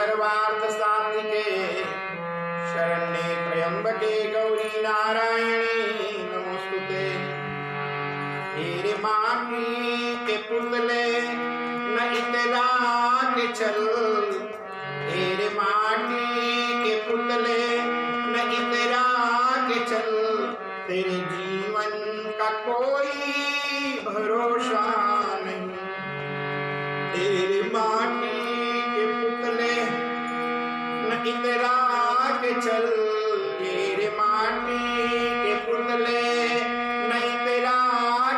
सर्वार्थ साधिके शरण्ये त्र्यंबके गौरी नारायणी नमोस्तुते। तेरे माटी के पुतले न इतरा के चल, तेरे माटी के पुतले न इतरा के चल, तेरे जीवन का कोई भरोसा नहीं। तेरे माटी के पुतले न इतरा के चल, तेरे माटी के पुतले न इतरा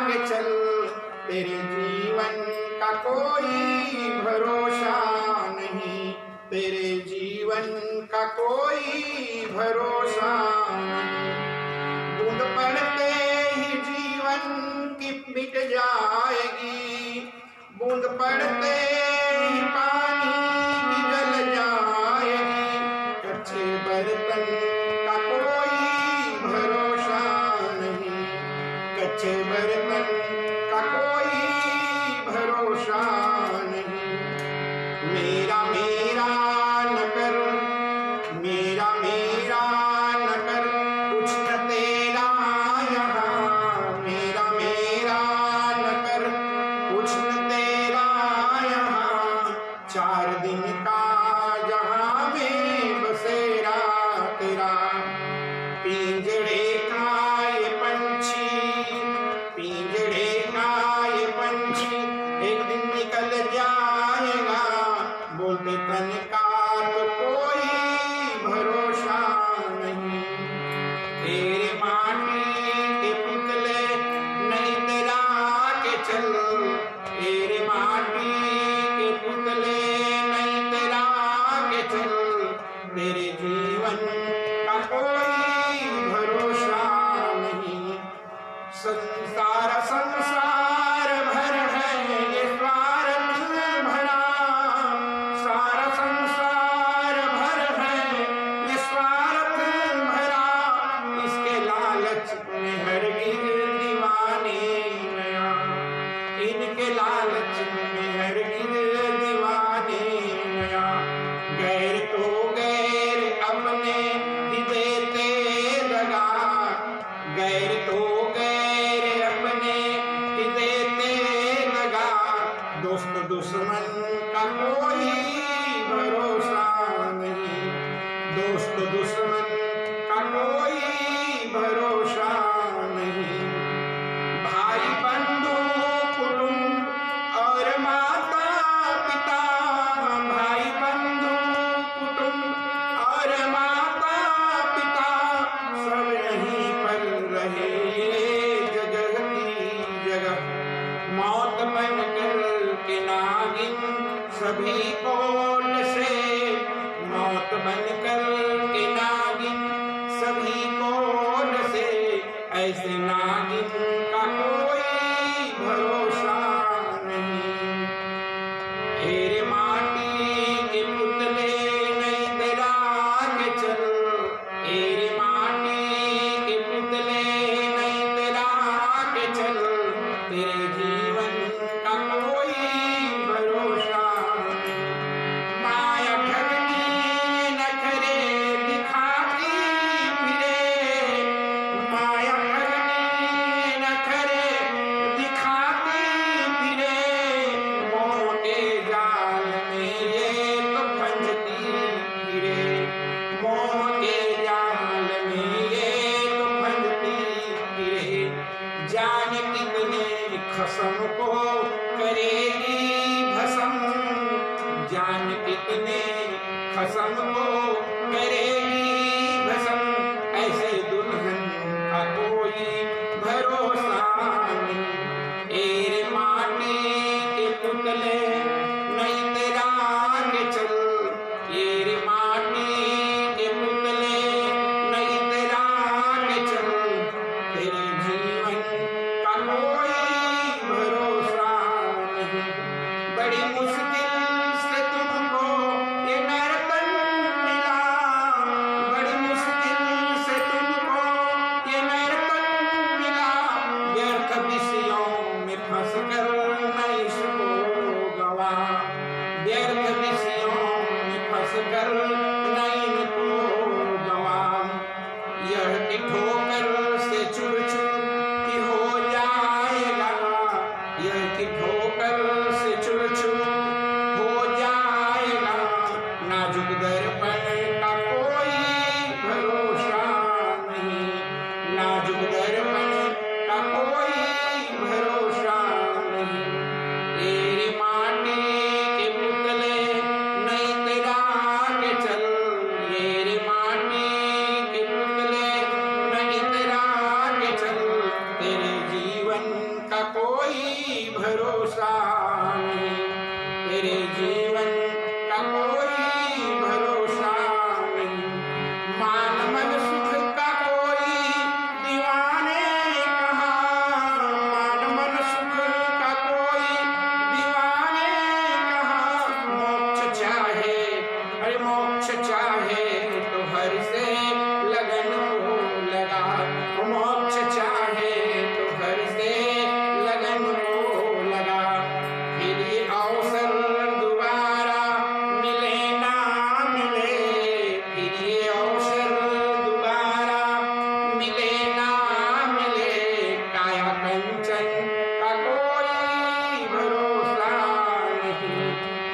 के चल, तेरे जीवन का कोई भरोसा नहीं। तेरे जीवन का कोई भरोसा नहीं। बूंद पड़ते ही जीवन की मिट जाएगी, बूंद पड़ते ही पानी की जल जाएगी। कच्चे बर्तन का कोई भरोसा नहीं, कच्चे बर्तन का कोई भरोसा नहीं। मेरा मेरा न कर, मेरा मेरा न कर, कुछ न तेरा यहाँ। मेरा मेरा न कर, कुछ न तेरा यहाँ। 4 दिन का जहाँ में बसेरा तेरा। पिंजड़े का ये पंछी, पिंजड़े का ये पंछी एक दिन निकल जाएगा। बोलते तन का तो कोई भरोसा नहीं। तेरे माटी के पुतले नहीं तेरा के चल, तेरे माटी के पुतले नहीं तेरा के चल, तेरे जीवन का कोई भरोसा नहीं। संसार संसार भर है ये स्वार्थ भरा, सारा संसार भर है ये स्वार्थ भरा। इसके लालच में हरगिज दीवाने नया, इनके लालच में हरगिज दीवाने नया। गैर तो गैर अपने ही देते दगा, गैर तो गैर अपने ही देते दगा। दोस्त दुश्मन का कोई भरोसा नहीं, दोस्त दुश्मन का कोई भरोसा नहीं। भाई बंधु कुटुंब और माता पिता, भाई बंधु कुटुंब और माता पिता, सब यहीं पर रहे जगह की जगह। मौत बन कर के नागिन सभी को से, मौत बन कर के नागिन सभी को से। ऐसे नागिन का कोई भरोसा नहीं। तेरे माटी के पुतले नहीं तेरा के चल, तेरे माटी के पुतले नहीं तेरा के चल, तेरे जीवन का कोई भरोसा नहीं। माया ठगनी नखरे दिखाती फिरे, माया ठगनी नखरे दिखाती फिरे। मोह के जाल में ये तो फंसती फिरे, मोह के जाल में ये तो फंसती फिरे। जाने कितने खसम को करेगी भस्म, जान कितने खसम को करेगी भस्म। ऐसे दुल्हन का कोई भरोसा नहीं। तेरे माटी के पुतले नहीं तेरा के चल, तेरे माटी के पुतले नहीं तेरा के चल, तेरे जीवन का कोई भरोसा यह कि ठोकर से चूर चूर ही हो जाएगा, यह कि ठोकर से चूर चूर हो जाएगा। नाजुक दर्पण का कोई भरोसा नहीं, नाजुक दर्पण का कोई भरोसा नहीं। तेरी माटी के पुतले नहीं तेरा के चल, तेरी माटी के पुतले नहीं तेरा के चल। तेरे जीवन का कोई भरोसा नहीं, तेरे जीवन का कोई भरोसा नहीं। मान मन सुख का कोई दीवाने कहा, मान मन सुख का कोई दीवाने कहा। मोक्ष चाहे, अरे मोक्ष चाहे तो हर से लगन को लगा, मोक्ष चाहे तो हर से लगन को लगा। फिर ये अवसर दोबारा मिले ना मिले, फिर ये अवसर दोबारा मिले ना मिले। काया कंचन का कोई भरोसा नहीं,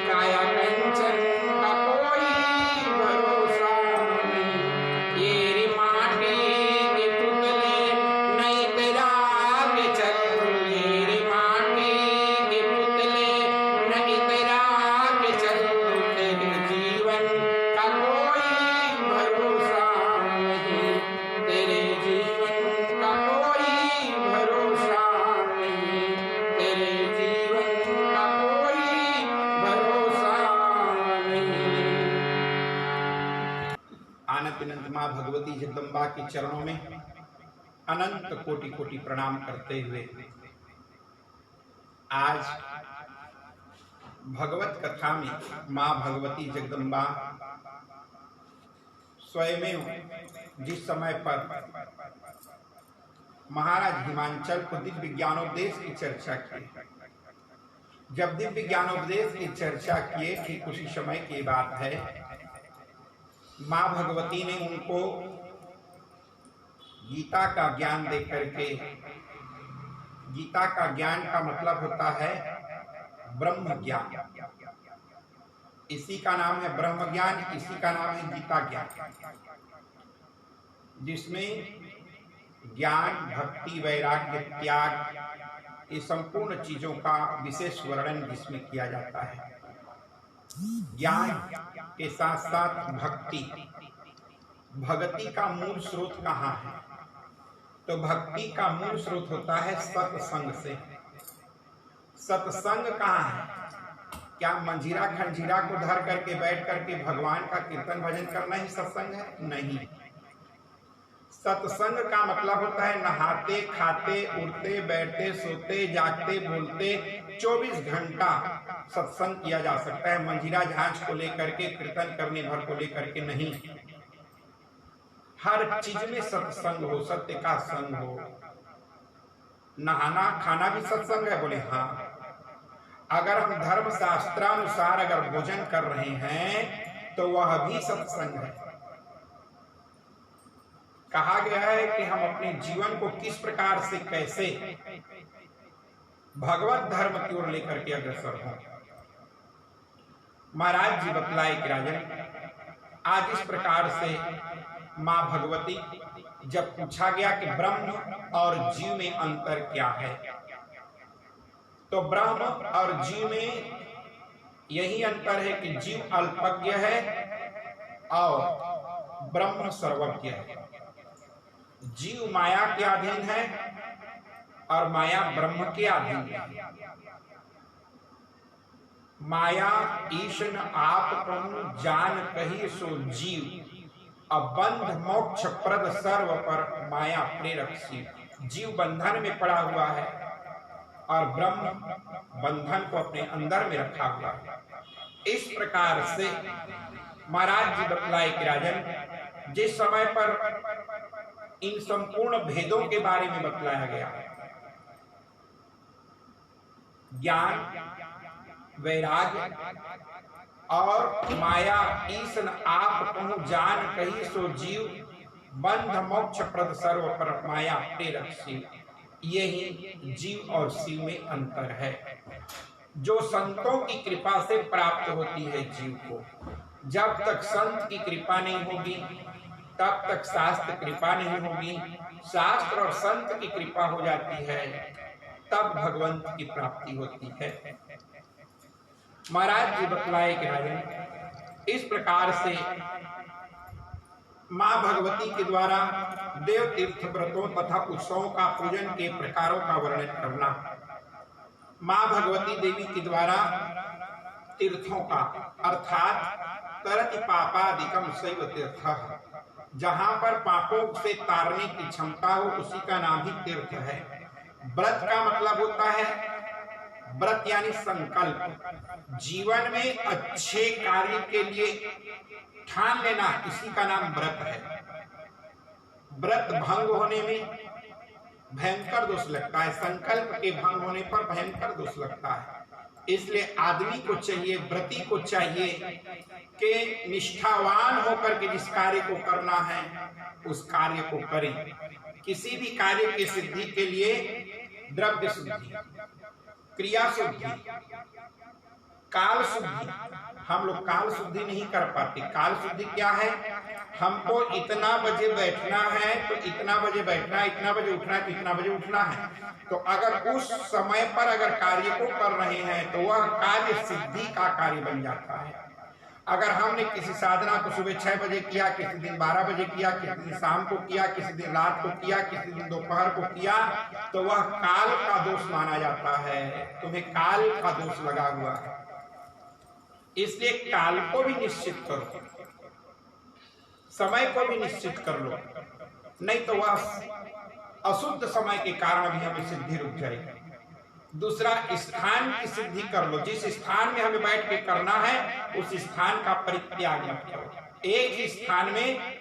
काया कंचन का कोई भरोसा नहीं। तेरी माटी के पुतले नहीं तेरा के चल, तेरी माटी के पुतले नहीं तेरा के चल। तेरे जीवन का कोई भरोसा नहीं, तेरे जीवन का कोई भरोसा नहीं, तेरे जीवन का कोई भरोसा नहीं। अनंत अनंत माँ भगवती जगदम्बा के चरणों में अनंत कोटि कोटि प्रणाम करते हुए आज भगवत कथा में माँ भगवती जगदम्बा स्वयं जिस समय पर महाराज हिमांचल को दिव्य ज्ञानोपदेश की चर्चा की, जब दिव्य ज्ञानोपदेश की चर्चा किए ठीक उसी समय की बात है, माँ भगवती ने उनको गीता का ज्ञान दे करके, गीता का ज्ञान का मतलब होता है ब्रह्म ज्ञान, इसी का नाम है ब्रह्म ज्ञान, इसी का नाम है गीता ज्ञान, जिसमें ज्ञान भक्ति वैराग्य त्याग ये संपूर्ण चीजों का विशेष वर्णन जिसमें किया जाता है। ज्ञान के साथ साथ भक्ति, भक्ति का मूल स्रोत कहाँ है? तो भक्ति का मूल स्रोत होता है सत्संग से। सत्संग कहाँ है? क्या मंजीरा खंजीरा को धर करके बैठ करके भगवान का कीर्तन भजन करना ही सत्संग है? नहीं। सत्संग का मतलब होता है नहाते खाते उठते बैठते सोते जागते बोलते 24 घंटा सत्संग किया जा सकता है। मंजीरा झांझ को लेकर के, कीर्तन करने भर को लेकर के नहीं, हर चीज में सत्संग हो, सत्य का संग हो। नहाना खाना भी सत्संग है? बोले हाँ। अगर हम धर्म शास्त्रानुसार अगर भोजन कर रहे हैं तो वह भी सत्संग है। कहा गया है कि हम अपने जीवन को किस प्रकार से कैसे भगवत धर्म की ओर लेकर के अग्रसर हों। महाराज जी बतलाए कि राजन, आज इस प्रकार से माँ भगवती जब पूछा गया कि ब्रह्म और जीव में अंतर क्या है, तो ब्रह्म और जीव में यही अंतर है कि जीव अल्पज्ञ है और ब्रह्म सर्वज्ञ है। जीव माया के अधीन है और माया ब्रह्म के अधीन है। माया ईशन आप जान कही सो जीव, अबंध मोक्ष प्रद सर्व पर माया प्रेरक शिव। जीव बंधन में पड़ा हुआ है और ब्रह्म बंधन को अपने अंदर में रखा हुआ है। इस प्रकार से महाराज जी बतलाए कि राजन, जिस समय पर इन संपूर्ण भेदों के बारे में बतलाया गया, ज्ञान वैराग्य और माया ईसन आप कहूं जान कही सो जीव, बंध मोक्ष प्रद सर्व पर माया प्रेरक शिव। यही जीव और शिव में अंतर है। जो संतों की कृपा से प्राप्त होती है जीव को, जब तक संत की कृपा नहीं होगी तब तक शास्त्र कृपा नहीं होगी। शास्त्र और संत की कृपा हो जाती है तब भगवंत की प्राप्ति होती है। महाराज जी बतलाए कि राजन, इस प्रकार से मां भगवती के द्वारा देव तीर्थ व्रतों तथा उत्सवों का पूजन के प्रकारों का वर्णन करना। मां भगवती देवी के द्वारा तीर्थों का अर्थात तरति पापादिकम शैव तीर्थ, जहां पर पापों से तारने की क्षमता हो उसी का नाम ही तीर्थ है। व्रत का मतलब होता है, व्रत यानी संकल्प, जीवन में अच्छे कार्य के लिए ठान लेना, इसी का नाम व्रत है। व्रत भंग होने में भयंकर दोष लगता है, संकल्प के भंग होने पर भयंकर दोष लगता है। इसलिए आदमी को चाहिए, व्रती को चाहिए कि निष्ठावान होकर के जिस कार्य को करना है उस कार्य को करें। किसी भी कार्य की सिद्धि के लिए द्रव्य शुद्धि, क्रिया शुद्धि, काल शुद्धि, हम लोग काल शुद्धि नहीं कर पाते। काल शुद्धि क्या है? हमको इतना बजे बैठना है तो इतना बजे बैठना है, इतना बजे उठना है तो इतना बजे उठना है। तो अगर उस समय पर अगर कार्य को कर रहे हैं तो वह कार्य सिद्धि का कार्य बन जाता है। अगर हमने किसी साधना को सुबह 6 बजे किया, किसी दिन 12 बजे किया, किसी दिन शाम को किया, किसी दिन रात को किया, किसी दिन दोपहर को किया, तो वह काल का दोष माना जाता है। तुम्हें काल का दोष लगा हुआ है। इसलिए काल को भी निश्चित करो, समय को भी निश्चित कर लो, नहीं तो वह अशुद्ध समय के कारण भी हमें सिद्धि रुक जाएगी। दूसरा, स्थान की सिद्धि कर लो। जिस स्थान में हमें बैठ के करना है उस स्थान का परित्याग मत करो। एक ही स्थान में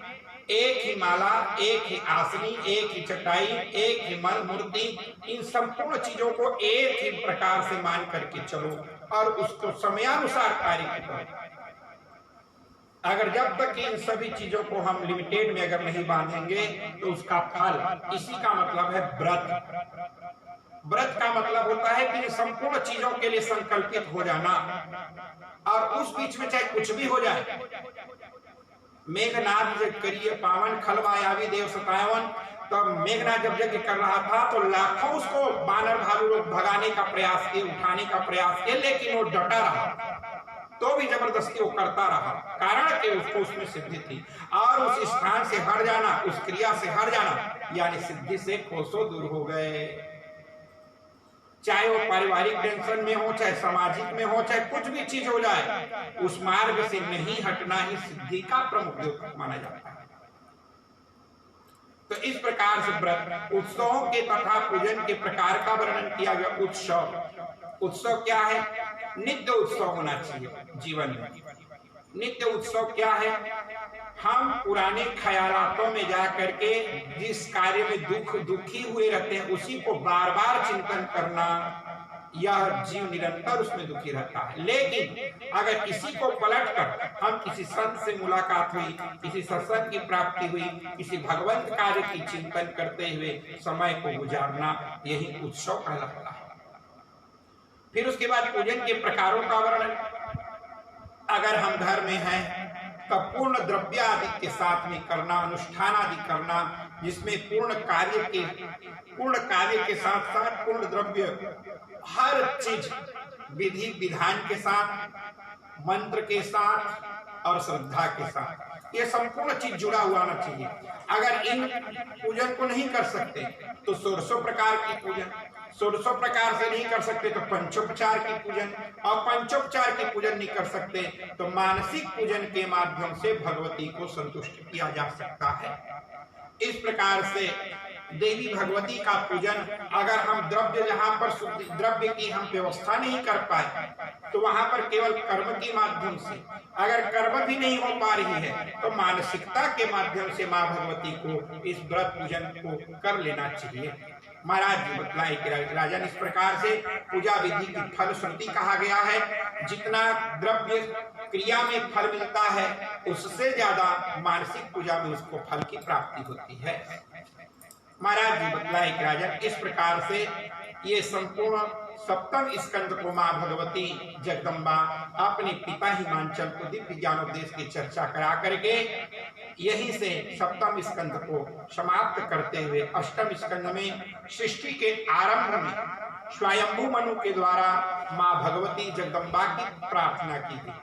एक ही माला, एक ही आसनी, एक ही चटाई, एक ही मल मूर्ति, इन संपूर्ण चीजों को एक ही प्रकार से मान करके चलो और उसको समयानुसार कार्य करो। अगर जब तक इन सभी चीजों को हम लिमिटेड में अगर नहीं बांधेंगे तो उसका फल, इसी का मतलब है व्रत। व्रत का मतलब होता है कि संपूर्ण चीजों के लिए संकल्पित हो जाना और उस बीच में चाहे कुछ भी हो जाए। मेघनाथ जब करिए पावन खलवायावी देव सतावन, तो मेघनाथ जब यज्ञ कर रहा था तो लाखों उसको बानर भालू लोग भगाने का प्रयास किए, उठाने का प्रयास किए, लेकिन वो डटा रहा, तो भी जबरदस्ती वो करता रहा, कारण कि उसको उसमें सिद्धि थी। और उस स्थान से हट जाना, उस क्रिया से हट जाना, यानी सिद्धि से कोसों दूर हो गए। चाहे वो पारिवारिक टेंशन में हो, चाहे सामाजिक में हो, चाहे कुछ भी चीज हो जाए, उस मार्ग से नहीं हटना ही सिद्धि का प्रमुख द्योतक माना जाता है। तो इस प्रकार से व्रत, उत्सवों के तथा पूजन के प्रकार का वर्णन किया गया। उत्सव क्या है? नित्य उत्सव होना चाहिए जीवन में। नित्य उत्सव क्या है? हम पुराने ख्यालातों में जा करके जिस कार्य में दुखी हुए रहते हैं उसी को बार बार चिंतन करना, यह जीव निरंतर उसमें दुखी रहता है। लेकिन अगर इसी को पलटकर हम किसी संत से मुलाकात हुई, किसी सत्संग की प्राप्ति हुई, किसी भगवंत कार्य की चिंतन करते हुए समय को गुजारना, यही उत्सव कहलाता है। फिर उसके बाद पूजन के प्रकारों का वर्णन। अगर हम घर में हैं तब पूर्ण द्रव्य आदि के साथ में करना, अनुष्ठान आदि करना, जिसमें पूर्ण कार्य के साथ साथ पूर्ण द्रव्य, हर चीज विधि विधान के साथ, मंत्र के साथ और श्रद्धा के साथ, ये संपूर्ण चीज जुड़ा हुआ होना चाहिए। अगर इन पूजन को नहीं कर सकते तो 16 प्रकार की पूजन, 16 प्रकार से नहीं कर सकते तो पंचोपचार की पूजन, और पंचोपचार की पूजन नहीं कर सकते तो मानसिक पूजन के माध्यम से भगवती को संतुष्ट किया जा सकता है। इस प्रकार से देवी भगवती का पूजन, अगर हम द्रव्य, जहां पर द्रव्य की हम व्यवस्था नहीं कर पाए तो वहां पर केवल कर्म के माध्यम से, अगर कर्म भी नहीं हो पा रही है तो मानसिकता के माध्यम से मां भगवती को इस व्रत पूजन को कर लेना चाहिए। महाराज जी बतलाए कि राजन, इस प्रकार से पूजा विधि की फल श्रुति कहा गया है। जितना द्रव्य क्रिया में फल मिलता है, उससे ज्यादा मानसिक पूजा में उसको फल की प्राप्ति होती है। महाराज जी बतलाए कि राजन, इस प्रकार से ये संपूर्ण सप्तम स्कंद को मां भगवती जगदम्बा अपने पिता हिमांचल को दिव्य ज्ञानोपदेश की चर्चा करा करके यहीं से सप्तम स्कंद को समाप्त करते हुए अष्टम स्कंद में सृष्टि के आरंभ में स्वयंभू मनु के द्वारा मां भगवती जगदम्बा की प्रार्थना की गई।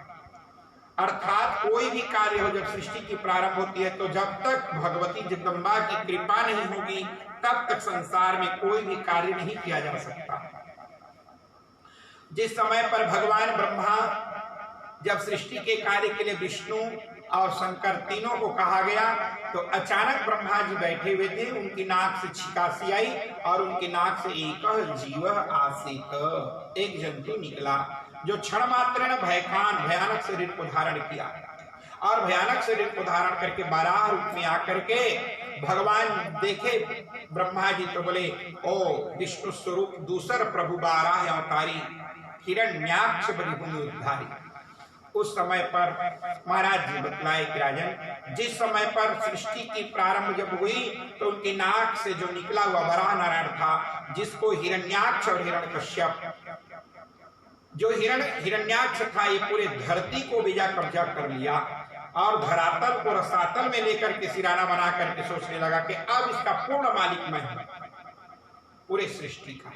अर्थात कोई भी कार्य हो, जब सृष्टि की प्रारंभ होती है तो जब तक भगवती जगदम्बा की कृपा नहीं होगी तब तक संसार में कोई भी कार्य नहीं किया जा सकता। जिस समय पर भगवान ब्रह्मा जब सृष्टि के कार्य के लिए विष्णु और शंकर तीनों को कहा गया तो अचानक ब्रह्मा जी बैठे हुए थे, उनकी नाक से छिकासी आई और उनकी नाक से एक जीव आसीत, एक जंतु निकला जो क्षण मात्र न भयानक शरीर को धारण किया और भयानक शरीर को धारण करके बाराह रूप में आकर के भगवान देखे ब्रह्मा जी तो बोले, ओ विष्णु स्वरूप दूसर प्रभु बाराह अवतारी हिरण्याक्ष बलि उद्धारी। उस समय पर महाराज जी बतलाए कि राजन, जिस समय पर सृष्टि की प्रारंभ जब हुई तो उनकी नाक से जो निकला हुआ वराह नारायण था, जिसको हिरण्याक्ष और हिरण्यकश्यप, जो हिरण्याक्ष था, ये पूरे धरती को बीजा कब्जा कर लिया और धरातल को रसातल में लेकर के सिराना बना करके सोचने लगा कि अब इसका पूर्ण मालिक मैं हूं, पूरे सृष्टि का।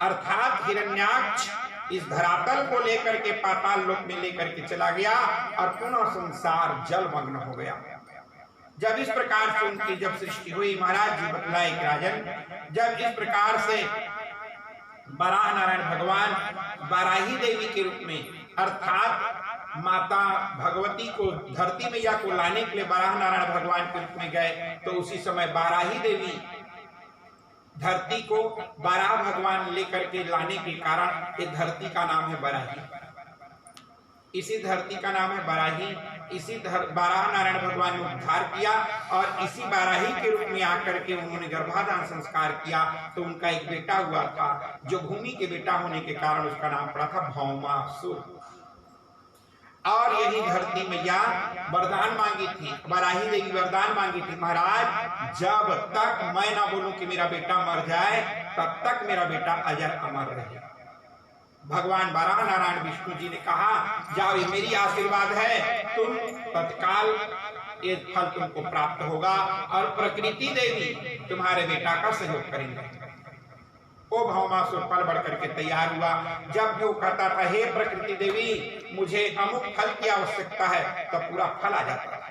अर्थात हिरण्याक्ष इस धरातल को लेकर के पाताल लोक में लेकर के चला गया और पुनः संसार जलमग्न हो गया। जब इस प्रकार से उनकी जब सृष्टि हुई, महाराज जी बतलाए कि राजन, जब इस प्रकार से बाराह नारायण भगवान बाराही देवी के रूप में, अर्थात माता भगवती को धरती मैया को लाने के लिए बाराह नारायण भगवान के रूप में गए, तो उसी समय बाराही देवी धरती को बाराह भगवान लेकर के लाने के कारण ये धरती का नाम है बराही। इसी धरती का नाम है बराही। इसी बाराह नारायण भगवान ने उद्धार किया और इसी बाराही के रूप में आकर के उन्होंने गर्भाधान संस्कार किया। तो उनका एक बेटा हुआ था, जो भूमि के बेटा होने के कारण उसका नाम पड़ा था भौमासुर। और यही धरती मैया वरदान मांगी थी, बराही देवी वरदान मांगी थी, महाराज जब तक मैं ना बोलूं कि मेरा बेटा मर जाए तब तक मेरा बेटा अजर अमर रहे। भगवान बाराह नारायण विष्णु जी ने कहा, जाओ ये मेरी आशीर्वाद है, तुम तत्काल ये फल तुमको प्राप्त होगा और प्रकृति देवी तुम्हारे बेटा का सहयोग करेंगे। वो भौमासुर पल बढ़ करके तैयार हुआ। जब जो कहता था, हे प्रकृति देवी मुझे अमुक फल की आवश्यकता है, तब पूरा फल आ जाता था।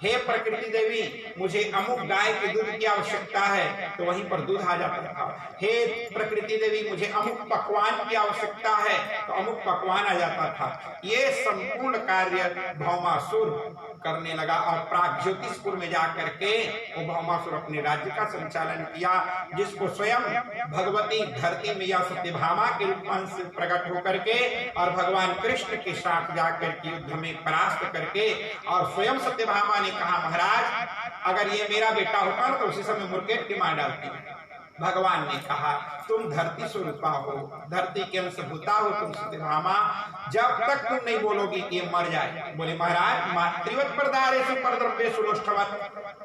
हे प्रकृति देवी मुझे अमुक गाय के दूध की आवश्यकता है, तो वहीं पर दूध आ जाता था। हे प्रकृति देवी मुझे अमुक पकवान की आवश्यकता है, तो अमुक पकवान आ जाता था। ये संपूर्ण कार्य भौमासुर करने लगा और प्राग्ज्योतिषपुर में जाकर के वो भौमासुर अपने राज्य का संचालन किया, जिसको स्वयं भगवती धरती मैया सत्यभामा के रूप से प्रकट होकर के और भगवान कृष्ण के साथ जाकर के युद्ध में परास्त करके, और स्वयं सत्यभामा ने कहा, महाराज अगर ये मेरा बेटा होता तो उसी समय मुर्केट की मार डालती। भगवान ने कहा, तुम धरती स्वरूपा हो, धरती के अंशभूता हो तुम सत्यभामा, जब तक तुम नहीं बोलोगी कि ये मर जाए। बोले, महाराज मातृवत प्रदारेषु परद्रव्येषु लोष्ठवत्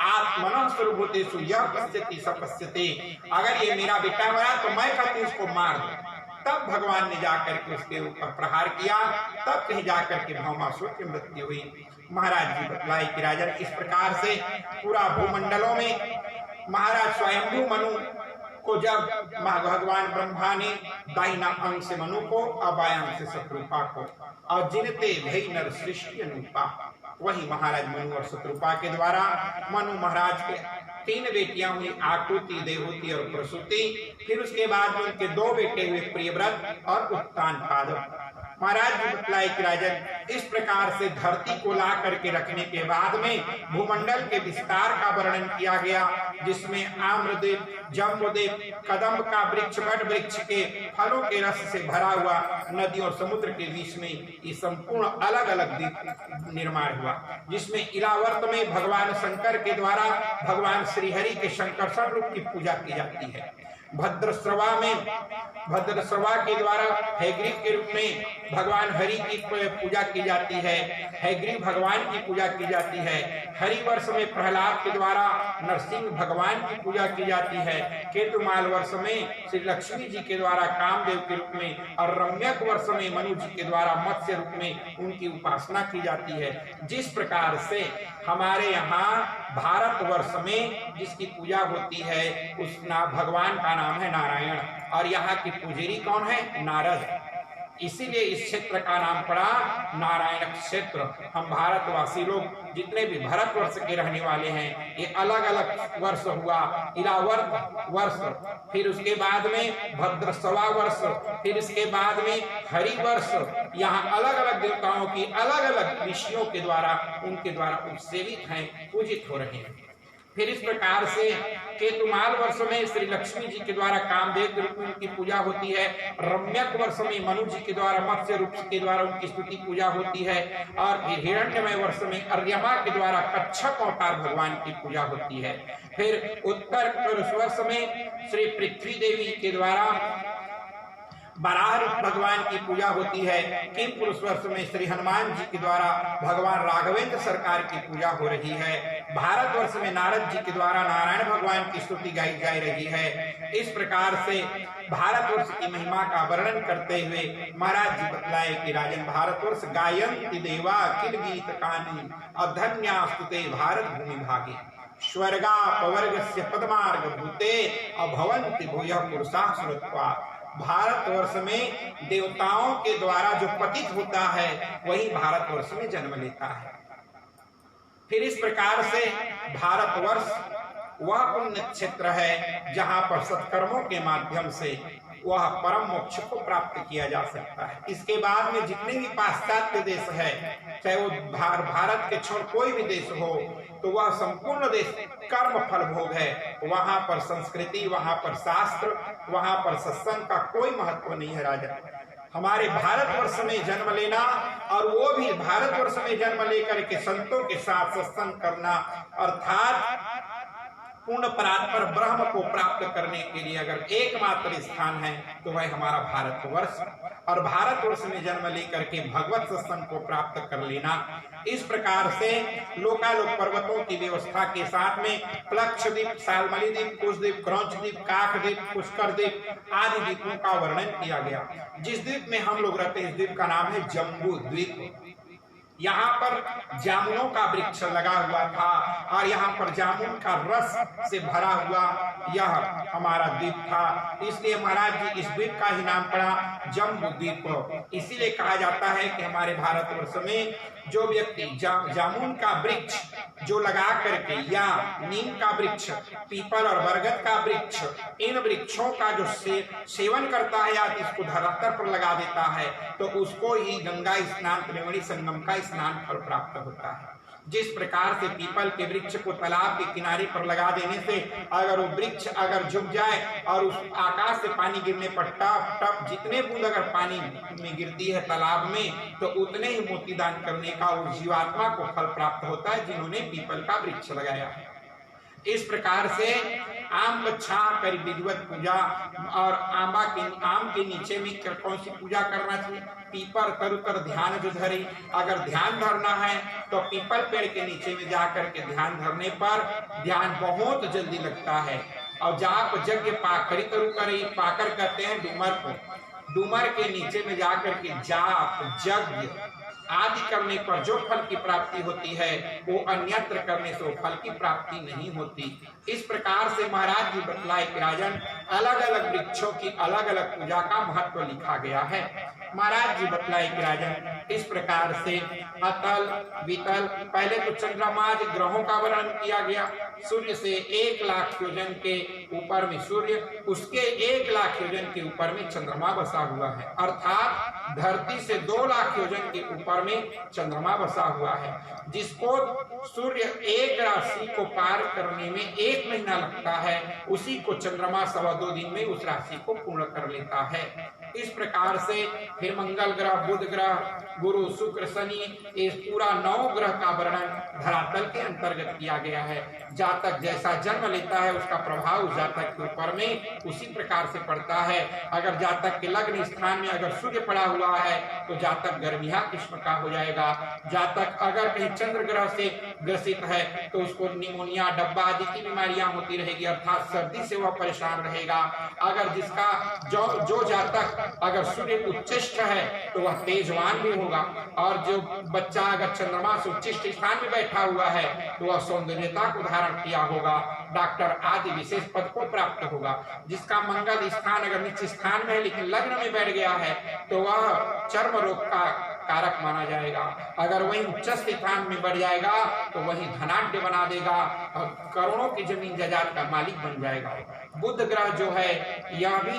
आत्मनः स्वरूभूतेषु यः पश्यति स पश्यते। अगर ये मेरा बेटा मरा तो मैं कहती हूँ उसको मार दो। तब भगवान ने जाकर के उसके ऊपर प्रहार किया, तब कहीं जाकर के भौमासुर की मृत्यु हुई। महाराज जी बतलाए कि राजन, इस प्रकार से पूरा भूमंडलों में महाराज स्वयंभू मनु को जब भगवान ब्रह्मा ने दाहिना अंग से मनु को और बायां अंग से शत्रुपा को, और जिनते भई नर सृष्टि अनुपा, वही महाराज मनु और शत्रुपा के द्वारा मनु महाराज के 3 बेटियां हुई, आकृति, देवहूति और प्रसूति। फिर उसके बाद में उनके 2 बेटे हुए, प्रियव्रत और उत्तानपाद। महाराज जी बतलाए कि राजन, इस प्रकार से धरती को ला करके रखने के बाद में भूमंडल के विस्तार का वर्णन किया गया, जिसमें आम्रदेव, जम्बुदेव, कदम्ब का वृक्ष, वट वृक्ष के फलों के रस से भरा हुआ नदी और समुद्र के बीच में ये संपूर्ण अलग अलग द्वीप निर्माण हुआ, जिसमें इलावर्त में भगवान शंकर के द्वारा भगवान श्रीहरि के शंकरषण रूप की पूजा की जाती है। भद्रश्रवा में भद्रश्रवा के द्वारा हैग्रीव के रूप में भगवान हरि की पूजा की जाती है, हैग्रीव भगवान की पूजा की जाती है, हरि वर्ष में प्रहलाद के द्वारा नरसिंह भगवान की पूजा की जाती है, केतुमाल वर्ष में श्री लक्ष्मी जी के द्वारा कामदेव के रूप में और रम्यक वर्ष में मनु जी के द्वारा मत्स्य रूप में उनकी उपासना की जाती है। जिस प्रकार से हमारे यहाँ भारतवर्ष में जिसकी पूजा होती है उस भगवान का नाम है नारायण और यहाँ की पुजारी कौन है? नारद। इसीलिए इस क्षेत्र का नाम पड़ा नारायण क्षेत्र। हम भारतवासी लोग जितने भी भारतवर्ष के रहने वाले हैं, ये अलग अलग वर्ष हुआ, इलावर्त वर्ष, फिर उसके बाद में भद्रसवा वर्ष, फिर इसके बाद में हरि वर्ष। यहाँ अलग अलग देवताओं की अलग अलग ऋषियों के द्वारा उनके द्वारा सेवित हैं, पूजित हो रहे हैं। फिर इस प्रकार से केतुमाल वर्ष में श्री लक्ष्मी जी के द्वारा कामदेव के रूप में उनकी पूजा होती है, रम्यक वर्ष में मनु जी के द्वारा मत्स्य रूप के द्वारा उनकी स्तुति पूजा होती है और हिरण्यमय वर्ष में अर्यमा के द्वारा कच्छप अवतार भगवान की पूजा होती है। फिर उत्तर पुरुष वर्ष में श्री पृथ्वी देवी के द्वारा बराह रूप भगवान की पूजा होती है। किम पुरुष वर्ष में श्री हनुमान जी के द्वारा भगवान राघवेंद्र सरकार की पूजा हो रही है। भारतवर्ष में नारद जी के द्वारा नारायण भगवान की स्तुति गाई जा रही है। इस प्रकार से भारतवर्ष की महिमा का वर्णन करते हुए महाराज जी बतलाए कि राजन भारतवर्ष गायन्ति देवा अखिल गीत कानी अधन्यास्तुते भारत भूमि भागे स्वर्गा पवर्गस्य पदमार्ग भूते अभवन्ति भूयः पुरुषाः सुरत्वा। भारतवर्ष में देवताओं के द्वारा जो पतित होता है वही भारतवर्ष में जन्म लेता है। फिर इस प्रकार से भारतवर्ष वह पुण्य क्षेत्र है जहां पर सत्कर्मों के माध्यम से वह परम मोक्ष को प्राप्त किया जा सकता है। इसके बाद में जितने भी पाश्चात्य देश है, चाहे वो भारत के छोड़ कोई भी देश हो, तो वह संपूर्ण देश कर्म फल भोग है। वहां पर संस्कृति, वहां पर शास्त्र, वहां पर सत्संग का कोई महत्व नहीं है। राजा हमारे भारतवर्ष में जन्म लेना और वो भी भारतवर्ष में जन्म लेकर के संतों के साथ सत्संग करना, अर्थात पूर्ण परात्पर ब्रह्म को प्राप्त करने के लिए अगर एकमात्र स्थान है तो वह हमारा भारतवर्ष, और भारतवर्ष में जन्म लेकर के भगवत सत्संग को प्राप्त कर लेना। इस प्रकार से लोकालोक पर्वतों की व्यवस्था के साथ में प्लक्षद्वीप, शाल्मली द्वीप, कुशद्वीप, क्रौंचद्वीप, काकद्वीप, पुष्कर द्वीप आदि द्वीपों का वर्णन किया गया। जिस द्वीप में हम लोग रहते हैं इस द्वीप का नाम है जम्बू द्वीप। यहाँ पर जामुनों का वृक्ष लगा हुआ था और यहाँ पर जामुन का रस से भरा हुआ यह हमारा द्वीप था, इसलिए महाराज जी इस द्वीप का ही नाम पड़ा जम्बू द्वीप। इसीलिए कहा जाता है कि हमारे भारतवर्ष में जो व्यक्ति जामुन का वृक्ष जो लगा करके या नीम का वृक्ष, पीपल और बरगद का वृक्ष, इन वृक्षों का जो सेवन करता है या इसको धरातल पर लगा देता है तो उसको ही गंगा स्नान, त्रिवेणी संगम का स्नान फल प्राप्त होता है। जिस प्रकार से पीपल के वृक्ष को तालाब के किनारे पर लगा देने से अगर वो वृक्ष अगर झुक जाए और उस आकाश से पानी गिरने पर टप टप जितने बूंद अगर पानी में गिरती है तालाब में तो उतने ही मोती दान करने का उस जीवात्मा को फल प्राप्त होता है जिन्होंने पीपल का वृक्ष लगाया है। इस प्रकार से आम छा कर विधिवत पूजा और आम के नीचे में कौन सी पूजा करना चाहिए? पीपल तरुतर ध्यान जो धरे। अगर ध्यान धरना है तो पीपल पेड़ के नीचे में जाकर के ध्यान धरने पर ध्यान बहुत जल्दी लगता है। और जाप यज्ञ पाखरी तरु करे, पाकर कहते हैं डूमर को। डूमर के नीचे में जाकर के जाप यज्ञ आदि करने पर जो फल की प्राप्ति होती है वो अन्यत्र करने से वो फल की प्राप्ति नहीं होती। इस प्रकार से महाराज जी बतलाए कि राजन अलग अलग वृक्षों की अलग अलग पूजा का महत्व लिखा गया है। महाराज जी बतलाए कि राजन इस प्रकार से अतल वितल, पहले तो चंद्रमा ग्रहों का वर्णन किया गया। सूर्य से 1 लाख योजन के ऊपर में सूर्य, उसके 1 लाख योजन के ऊपर में चंद्रमा बसा हुआ है, अर्थात धरती से 2 लाख योजन के ऊपर में चंद्रमा बसा हुआ है। जिसको सूर्य एक राशि को पार करने में 1 महीना लगता है, उसी को चंद्रमा 2.25 दिन में उस राशि को पूर्ण कर लेता है। इस प्रकार से फिर मंगल ग्रह, बुध ग्रह, गुरु, शुक्र, शनि, इस पूरा 9 ग्रह का वर्णन धरातल के अंतर्गत किया गया है। जातक जैसा जन्म लेता है उसका प्रभाव जातक के ऊपर में उसी प्रकार से पड़ता है। अगर जातक के लग्न स्थान में अगर सूर्य पड़ा हुआ है तो जातक गर्मिया किस्म का हो जाएगा। जातक अगर कहीं चंद्र ग्रह से ग्रसित है तो उसको निमोनिया, डब्बा आदि की बीमारियां होती रहेगी, अर्थात सर्दी से वह परेशान रहेगा। अगर जिसका जो जातक अगर सूर्य उच्चिष्ट है तो वह तेजवान भी होगा, और जो बच्चा अगर चंद्रमा से उच्चिष्ट स्थान में बैठा हुआ है तो वह सौंदर्यता को धारण किया होगा, डॉक्टर आदि विशेष पद को प्राप्त होगा। जिसका मंगल स्थान अगर नीच स्थान में है लेकिन लग्न में बैठ गया है तो वह चर्म रोग का कारक माना जाएगा। अगर वही उच्च स्थान में बढ़ जाएगा तो वही धनाढ्य बना देगा और करोड़ों की जमीन जायदाद का मालिक बन जाएगा। बुध ग्रह जो है यह भी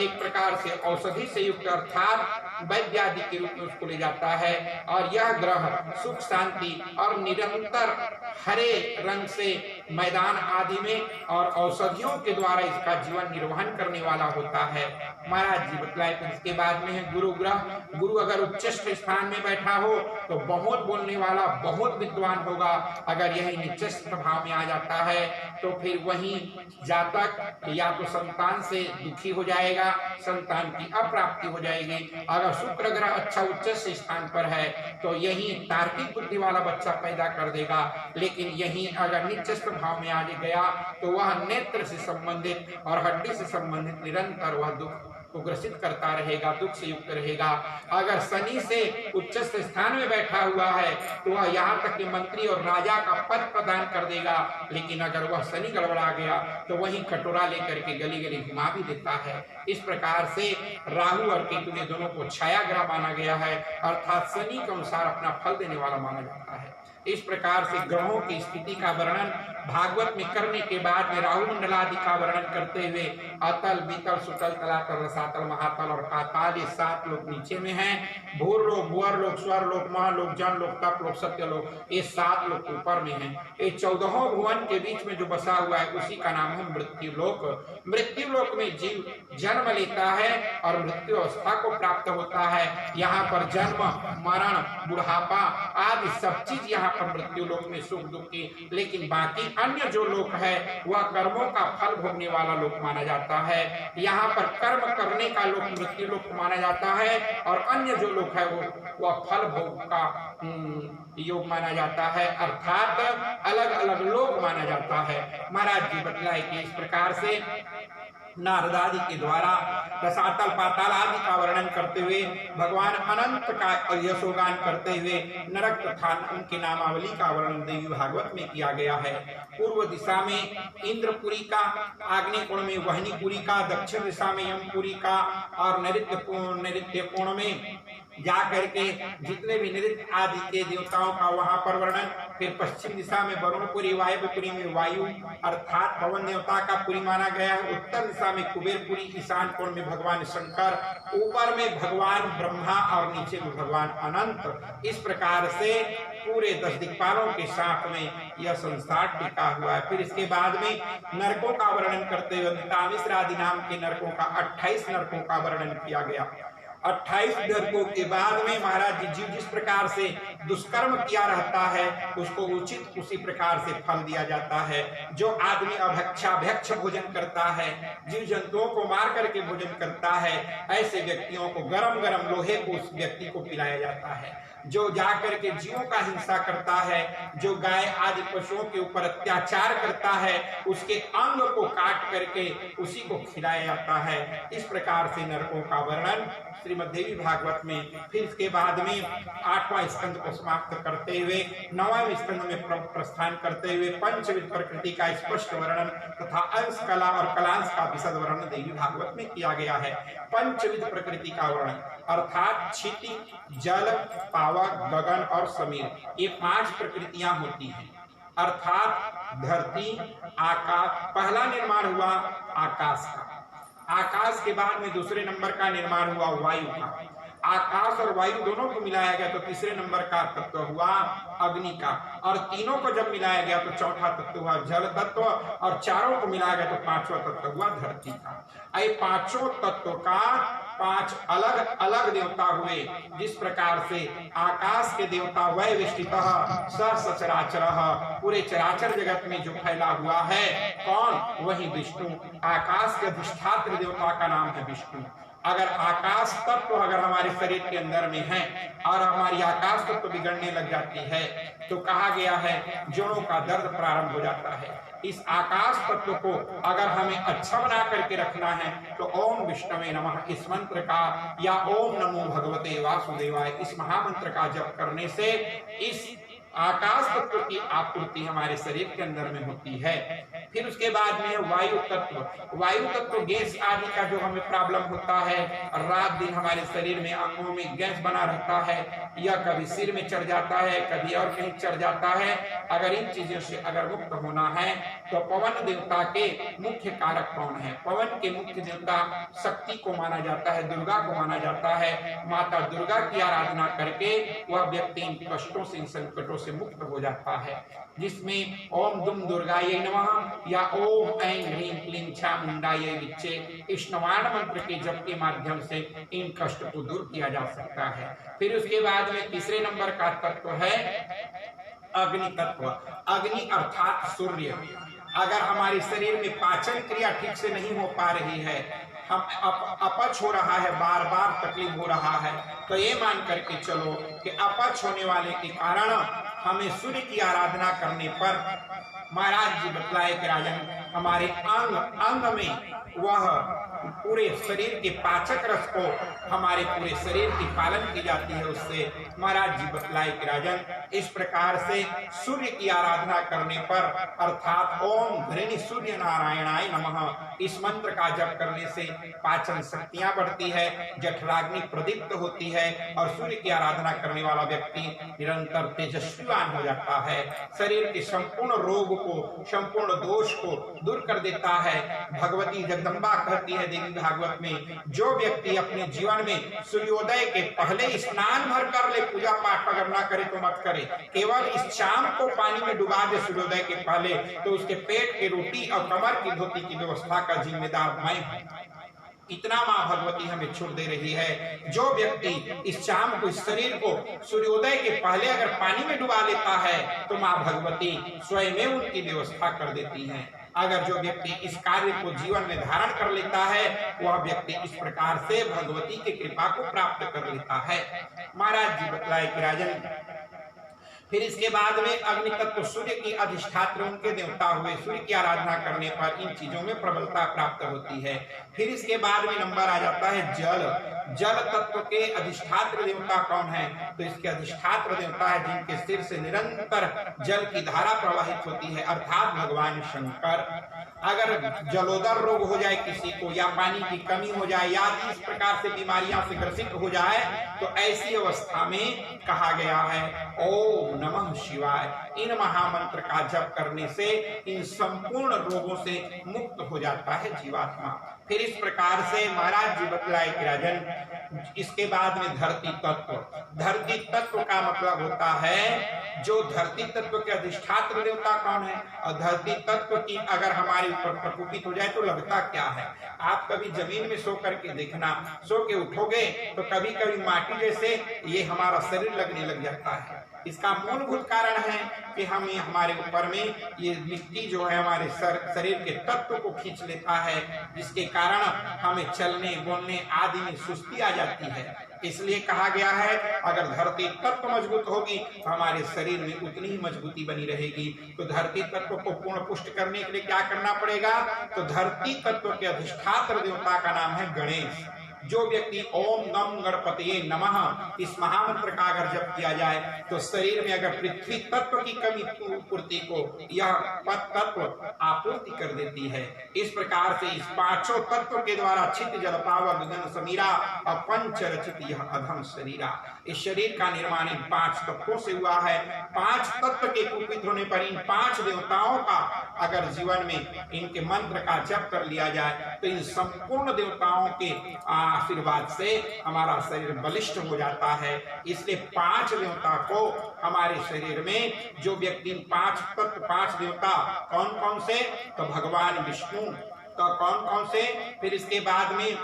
एक प्रकार से औषधि से युक्त अर्थात वैद्यादि के रूप में उसको ले जाता है, और यह ग्रह सुख, शांति और निरंतर हरे रंग से मैदान आदि में और औषधियों के द्वारा इसका जीवन निर्वहन करने वाला होता है। महाराज जी बतलाए। फिर इसके बाद में है गुरु ग्रह। गुरु अगर उच्च स्थान में बैठा हो तो बहुत बोलने वाला, बहुत विद्वान होगा। अगर यही निचस्थ भाव में आ जाता है तो फिर वही जातक या तो संतान से दुखी हो जाएगा, संतान की अप्राप्ति हो जाएगी। अगर शुक्र ग्रह अच्छा उच्च स्थान पर है तो यही तार्किक बुद्धि वाला बच्चा पैदा कर देगा, लेकिन यही अगर निचस्थ भाव में आ गया तो वह नेत्र से संबंधित और हड्डी से संबंधित निरंतर वह दुख को ग्रसित करता रहेगा, दुख से युक्त रहेगा। अगर शनि से उच्च स्थान में बैठा हुआ है तो वह यहाँ तक कि मंत्री और राजा का पद प्रदान कर देगा, लेकिन अगर वह शनि गड़बड़ा गया तो वही कटोरा लेकर के गली गली घुमा भी देता है। इस प्रकार से राहु और केतु ने दोनों को छाया ग्रह माना गया है, अर्थात शनि के अनुसार अपना फल देने वाला माना जाता है। इस प्रकार से ग्रहों की स्थिति का वर्णन भागवत में करने के बाद में राहु मंडलादि का वर्णन करते हुए अतल, बीतल, सुतल, तलातल, रसातल, महातल और पाताल ये 7 लोक नीचे में हैं। भूर लोक, भुवर लोक, स्वर लोक, महालोक, जन लोक, तप लोक, सत्य लोक, ये 7 लोक ऊपर में हैं। ये 14 भुवन के बीच में जो बसा हुआ है उसी का नाम है मृत्यु लोक। मृत्यु लोक में जीव जन्म लेता है और मृत्यु अवस्था को प्राप्त होता है। यहाँ पर जन्म, मरण, बुढ़ापा आदि सब चीज यहाँ पर मृत्यु लोक में सुख दुख की, लेकिन बाकी अन्य जो लोक है वह कर्मों का फल भोगने वाला लोक माना जाता है। यहाँ पर कर्म करने का लोक मृत्यु लोक माना जाता है, और अन्य जो लोक है वह फल भोग का योग माना जाता है, अर्थात अलग अलग लोक माना जाता है। महाराज जी बतलाए कि इस प्रकार से नारद आदि के द्वारा रसातल, पाताल आदि का वर्णन करते हुए भगवान अनंत का यशोगान करते हुए नरक तथा उनकी नामावली का वर्णन देवी भागवत में किया गया है। पूर्व दिशा में इंद्रपुरी का, आग्नेय कोण में वहनीपुरी का, दक्षिण दिशा में यमपुरी का और नैऋत्य कोण में जा करके जितने भी नृत्य आदि के देवताओं का वहां पर वर्णन। फिर पश्चिम दिशा में वरुणपुरी, वायव्यपुरी में वायु अर्थात पवन देवता का पुरी माना गया है। उत्तर दिशा में कुबेरपुरी, ईशान कोण में भगवान शंकर, ऊपर में भगवान ब्रह्मा और नीचे में भगवान अनंत। इस प्रकार से पूरे 10 दिक्पालों के साथ में यह संसार टिका हुआ है। फिर इसके बाद में नरकों का वर्णन करते हुए तामिश्र आदि नाम के नरकों का 28 नरकों का वर्णन किया गया। 28 नरकों के बाद में महाराज जी जीव जिस प्रकार से दुष्कर्म किया रहता है उसको उचित उसी प्रकार से फल दिया जाता है। जो आदमी अभक्षाभ्यक्ष भोजन करता है, जीव जंतुओं को मार करके भोजन करता है, ऐसे व्यक्तियों को गरम गरम लोहे को उस व्यक्ति को पिलाया जाता है। जो जाकर के जीवों का हिंसा करता है, जो गाय आदि पशुओं के ऊपर अत्याचार करता है, उसके अंग को काट करके उसी को खिलाया जाता है। इस प्रकार से नरकों का वर्णन श्रीमद् देवी भागवत में। फिर इसके बाद में 8वां स्कंद को समाप्त करते हुए 9वें स्कंद में प्रस्थान करते हुए पंचविध प्रकृति का स्पष्ट वर्णन तथा अंश, कला और कलांश का विशद वर्णन देवी भागवत में किया गया है। पंचविध प्रकृति का वर्णन अर्थात क्षिति, जल, पावक, गगन और समीर, ये 5 प्रकृतियां होती हैं। अर्थात धरती, आकाश, पहला निर्माण हुआ आकाश का, आकाश के बाद में दूसरे नंबर का निर्माण हुआ वायु का, आकाश और वायु दोनों को मिलाया गया तो तीसरे नंबर का तत्व हुआ अग्नि का, और तीनों को जब मिलाया गया तो चौथा तत्व हुआ जल तत्व, और चारों को मिलाया गया तो पांचवा तत्व हुआ धरती का। ये पांचों तत्व का पांच अलग अलग देवता हुए। जिस प्रकार से आकाश के देवता वै विष्टितः स सचराचरः, पूरे चराचर जगत में जो फैला हुआ है कौन, वही विष्णु। आकाश के अधिष्ठात्र देवता का नाम है विष्णु। अगर आकाश तत्व अगर हमारे शरीर के अंदर में है और हमारी आकाश तत्व बिगड़ने लग जाती है तो कहा गया है जोड़ों का दर्द प्रारंभ हो जाता है। इस आकाश तत्व को अगर हमें अच्छा बना करके रखना है तो ओम विष्णवे नमः इस मंत्र का या ओम नमो भगवते वासुदेवाय इस महामंत्र का जप करने से इस आकाश तत्व की आपूर्ति हमारे शरीर के अंदर में होती है। फिर उसके बाद में वायु तत्व। वायु तत्व गैस आदि का जो हमें प्रॉब्लम होता है, रात दिन हमारे शरीर में अंगों में गैस बना रहता है, या कभी सिर में चढ़ जाता है, कभी और कहीं चढ़ जाता है, अगर इन चीजों से अगर मुक्त होना है तो पवन देवता के मुख्य कारक कौन है? पवन के मुख्य देवता शक्ति को माना जाता है, दुर्गा को माना जाता है। माता दुर्गा की आराधना करके वह व्यक्ति इन कष्टों से इन संकटों से मुक्त हो जाता है, जिसमें ओम दुम दुर्गायै नमः या ओम ऐं ह्रीं क्लीं चामुंडायै विच्चे इस नवान मंत्र के जप के माध्यम से इन कष्ट को दूर किया जा सकता है। फिर उसके बाद में तीसरे नंबर का तत्व है अग्नि तत्व। अग्नि अर्थात सूर्य। अगर हमारे शरीर में पाचन क्रिया ठीक से नहीं हो पा रही है, हम अपच हो रहा है, बार बार तकलीफ हो रहा है, तो ये मान करके चलो कि अपच होने वाले के कारण हमें सूर्य की आराधना करने पर महाराज जी बतलाए कि राजन हमारे अंग अंग में वह पूरे शरीर के पाचक रस को हमारे पूरे शरीर की पालन की जाती है। उससे महाराज जी बतलाए कि राजन इस प्रकार से सूर्य की आराधना करने पर अर्थात ओम घृणी सूर्य नारायणाय नमः इस मंत्र का जप करने से पाचन शक्तियां बढ़ती है, जठराग्नि प्रदीप्त होती है और सूर्य की आराधना करने वाला व्यक्ति निरंतर तेजस्वीवान हो जाता है। शरीर के संपूर्ण रोग को, संपूर्ण दोष को दूर कर देता है। भगवती जगदम्बा कहती है देवी भागवत में, जो व्यक्ति अपने जीवन में सूर्योदय के पहले स्नान भर कर ले, पूजा पाठ अगर ना करे तो मत करे, केवल इस शाम को पानी में डुबा दे सूर्योदय के पहले, तो उसके पेट की रोटी और कमर की धोती की व्यवस्था का जिम्मेदार मैं हूं। इतना मां भगवती हमें छूट दे रही है। जो व्यक्ति इस शाम को इस शरीर को सूर्योदय के पहले अगर पानी में डुबा लेता है तो मां भगवती स्वयं उनकी व्यवस्था कर देती हैं। अगर जो व्यक्ति इस कार्य को जीवन में धारण कर लेता है वह व्यक्ति इस प्रकार से भगवती की कृपा को प्राप्त कर लेता है। महाराज जी बतलाए कि राजन फिर इसके बाद में अग्नि तत्व सूर्य की अधिष्ठात्र उनके देवता हुए, सूर्य की आराधना करने पर इन चीजों में प्रबलता प्राप्त होती है। फिर इसके बाद में नंबर आ जाता है जल। जल तत्व के अधिष्ठात्र देवता कौन है? तो इसके अधिष्ठात्र देवता है जिनके सिर से निरंतर जल की धारा प्रवाहित होती है, अर्थात भगवान शंकर। अगर जलोदर रोग हो जाए किसी को, या पानी की कमी हो जाए, या इस प्रकार से बीमारियां से ग्रसित हो जाए, तो ऐसी अवस्था में कहा गया है ओम नमः शिवाय। इन महामंत्र का जप करने से इन संपूर्ण रोगों से मुक्त हो जाता है जीवात्मा। फिर इस प्रकार से महाराज जी बतलाए कि राजन इसके बाद में धरती तत्व। धरती तत्व का मतलब होता है जो धरती तत्व के अधिष्ठात्र देवता कौन है, और धरती तत्व की अगर हमारे ऊपर प्रकोपित हो जाए तो लगता क्या है। आप कभी जमीन में सो करके देखना, सो के उठोगे तो कभी कभी माटी जैसे ये हमारा शरीर लगने लग जाता है। इसका मूलभूत कारण है कि हमें हमारे ऊपर में ये मिट्टी जो है हमारे शरीर के तत्व को खींच लेता है, जिसके कारण हमें चलने बोलने आदि में सुस्ती आ जाती है। इसलिए कहा गया है अगर धरती तत्व मजबूत होगी तो हमारे शरीर में उतनी ही मजबूती बनी रहेगी। तो धरती तत्व को पूर्ण पुष्ट करने के लिए क्या करना पड़ेगा? तो धरती तत्व के अधिष्ठात्र देवता का नाम है गणेश। जो व्यक्ति ओम नम गणपतये नमः इस महामंत्र का अगर जप किया जाए तो शरीर में अगर पृथ्वी तत्व की कमी पूर्ति को यह तत्व आपूर्ति कर देती है। इस प्रकार से इस पांचों तत्व के द्वारा छित जल पावक गगन समीरा और पंच रचित यह अधम शरीरा। इस शरीर का निर्माण इन पांच तत्वों से हुआ है। पांच तत्व के कुपित होने पर इन पांच देवताओं का अगर जीवन में इनके मंत्र का जप कर लिया जाए तो इन संपूर्ण देवताओं के आशीर्वाद से हमारा शरीर बलिष्ठ हो जाता है। इसलिए 5 देवता को हमारे शरीर में, जो व्यक्ति 5 तत्व 5 देवता कौन कौन से, तो भगवान विष्णु, तो कौन कौन से, फिर इसके बाद में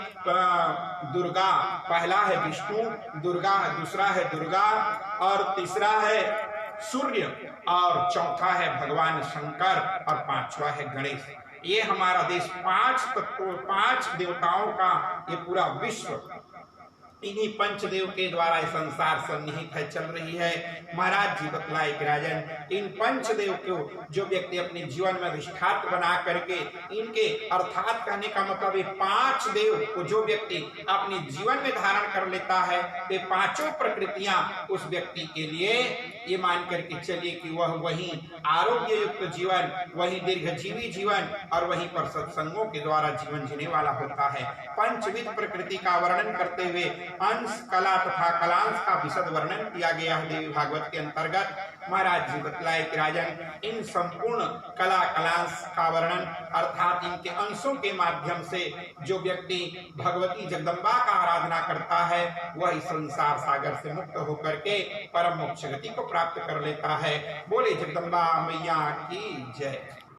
दुर्गा, पहला है विष्णु, दुर्गा, दूसरा है दुर्गा, और तीसरा है सूर्य, और चौथा है भगवान शंकर, और 5वां है गणेश। ये हमारा देश 5 तत्वों 5 देवताओं का ये पूरा विश्व इन्हीं पंचदेव के द्वारा ये संसार सन्निहित है, चल रही है। महाराज जी बतलाए कि राजन, इन पंचदेव को जो व्यक्ति अपने जीवन में अधिष्ठात्र बना करके, इनके अर्थात कहने का मतलब ये 5 देव को जो व्यक्ति अपने जीवन में धारण कर लेता है, वे 5 प्रकृतियां उस व्यक्ति के लिए ये मान करके चलिए कि वह वही आरोग्य युक्त जीवन, वही दीर्घजीवी जीवन, और वहीं पर सत्संगों के द्वारा जीवन जीने वाला होता है। पंचविध प्रकृति का वर्णन करते हुए अंश, कला तथा कलांश का विशद वर्णन किया गया है देवी भागवत के अंतर्गत। महाराज जी बतलाए कि राजन, इन संपूर्ण कला कलांश का वर्णन अर्थात इनके अंशों के माध्यम से जो व्यक्ति भगवती जगदम्बा का आराधना करता है, वह इस संसार सागर से मुक्त होकर के परम मोक्ष गति को प्राप्त कर लेता है। बोले जगदम्बा मैया की जय।